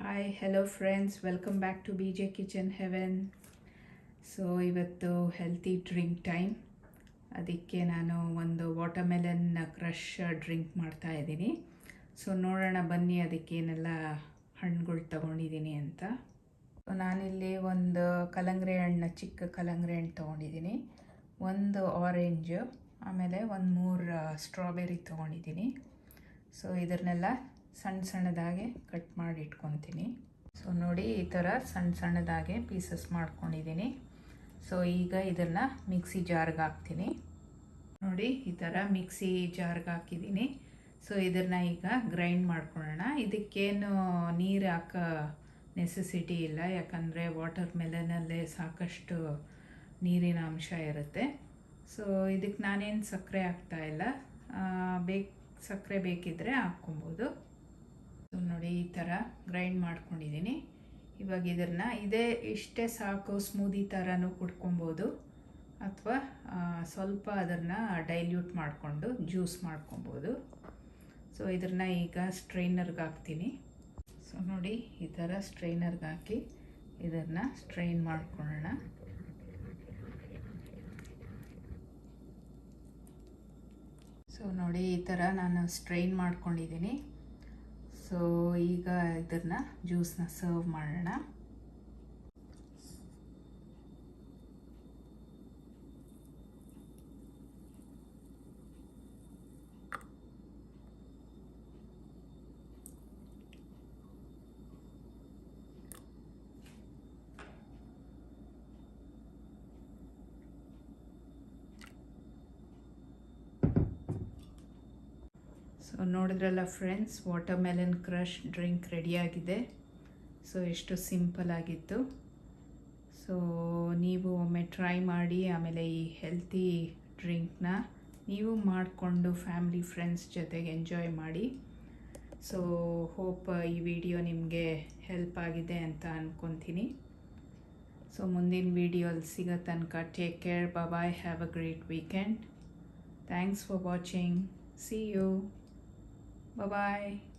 Hi hello friends, welcome back to B J kitchen heaven. So ಇವತ್ತು healthy drink time. ಅದಕ್ಕೆ ನಾನು ಒಂದು watermelon crush drink ಮಾಡ್ತಾ ಇದ್ದೀನಿ. ಸೊ ನೋಡೋಣ ಬನ್ನಿ ಅದಕ್ಕೇನೆಲ್ಲ ಹಣ್ಣುಗಳು ತೊಗೊಂಡಿದ್ದೀನಿ ಅಂತ. ನಾನಿಲ್ಲಿ ಒಂದು ಕಲ್ಲಂಗಡಿ ಹಣ್ಣು, ಚಿಕ್ಕ ಕಲ್ಲಂಗಡಿ ಹಣ್ಣು ತೊಗೊಂಡಿದ್ದೀನಿ, ಒಂದು ಆರೆಂಜ್, ಆಮೇಲೆ ಒಂದು 3 ಸ್ಟ್ರಾಬೆರಿ ತೊಗೊಂಡಿದ್ದೀನಿ. ಸೊ ಇದನ್ನೆಲ್ಲ ಸಣ್ಣ ಸಣ್ಣದಾಗೆ ಕಟ್ ಮಾಡಿ ಇಟ್ಕೊತೀನಿ. ಸೊ ನೋಡಿ, ಈ ಥರ ಸಣ್ಣ ಸಣ್ಣದಾಗೆ ಪೀಸಸ್ ಮಾಡ್ಕೊಂಡಿದ್ದೀನಿ. ಸೊ ಈಗ ಇದನ್ನು ಮಿಕ್ಸಿ ಜಾರ್ಗೆ ಹಾಕ್ತೀನಿ. ನೋಡಿ, ಈ ಥರ ಮಿಕ್ಸಿ ಜಾರ್ಗೆ ಹಾಕಿದ್ದೀನಿ. ಸೊ ಇದನ್ನು ಈಗ ಗ್ರೈಂಡ್ ಮಾಡ್ಕೊಳ್ಳೋಣ. ಇದಕ್ಕೇನು ನೀರು ಹಾಕೋ ನೆಸೆಸಿಟಿ ಇಲ್ಲ, ಯಾಕಂದರೆ ವಾಟರ್ ಮೆಲನಲ್ಲೇ ಸಾಕಷ್ಟು ನೀರಿನ ಅಂಶ ಇರುತ್ತೆ. ಸೊ ಇದಕ್ಕೆ ನಾನೇನು ಸಕ್ಕರೆ ಹಾಕ್ತಾಯಿಲ್ಲ, ಸಕ್ಕರೆ ಬೇಕಿದ್ದರೆ ಹಾಕ್ಕೊಬೋದು. ಸೊ ನೋಡಿ, ಈ ಥರ ಗ್ರೈಂಡ್ ಮಾಡ್ಕೊಂಡಿದ್ದೀನಿ. ಇವಾಗ ಇದನ್ನು ಇಷ್ಟೇ ಸಾಕು, ಸ್ಮೂದಿ ಥರನೂ ಕುಡ್ಕೊಬೋದು, ಅಥವಾ ಸ್ವಲ್ಪ ಅದನ್ನು ಡೈಲ್ಯೂಟ್ ಮಾಡಿಕೊಂಡು ಜ್ಯೂಸ್ ಮಾಡ್ಕೊಬೋದು. ಸೊ ಇದನ್ನು ಈಗ ಸ್ಟ್ರೈನರ್ಗೆ ಹಾಕ್ತೀನಿ. ಸೊ ನೋಡಿ, ಈ ಥರ ಸ್ಟ್ರೈನರ್ಗೆ ಹಾಕಿ ಇದನ್ನು ಸ್ಟ್ರೈನ್ ಮಾಡ್ಕೊಳ್ಳೋಣ. ಸೊ ನೋಡಿ, ಈ ಥರ ನಾನು ಸ್ಟ್ರೈನ್ ಮಾಡ್ಕೊಂಡಿದ್ದೀನಿ. ಸೊ ಈಗ ಇದನ್ನು ಜ್ಯೂಸನ್ನ ಸರ್ವ್ ಮಾಡೋಣ. ಸೊ ನೋಡಿದ್ರಲ್ಲ ಫ್ರೆಂಡ್ಸ್, ವಾಟರ್ಮೆಲನ್ ಕ್ರಷ್ ಡ್ರಿಂಕ್ ರೆಡಿಯಾಗಿದೆ. ಸೊ ಎಷ್ಟು ಸಿಂಪಲ್ ಆಗಿತ್ತು. ಸೊ ನೀವು ಒಮ್ಮೆ ಟ್ರೈ ಮಾಡಿ, ಆಮೇಲೆ ಈ ಹೆಲ್ತಿ ಡ್ರಿಂಕ್ನ ನೀವು ಮಾಡಿಕೊಂಡು ಫ್ಯಾಮಿಲಿ ಫ್ರೆಂಡ್ಸ್ ಜೊತೆಗೆ ಎಂಜಾಯ್ ಮಾಡಿ. ಸೊ ಹೋಪ್ ಈ ವಿಡಿಯೋ ನಿಮಗೆ ಹೆಲ್ಪ್ ಆಗಿದೆ ಅಂತ ಅಂದ್ಕೊತೀನಿ. ಸೊ ಮುಂದಿನ ವಿಡಿಯೋಲ್ಲಿ ಸಿಗೋ ತನಕ take care, bye, have a great weekend. Thanks for watching. See you. Bye-bye.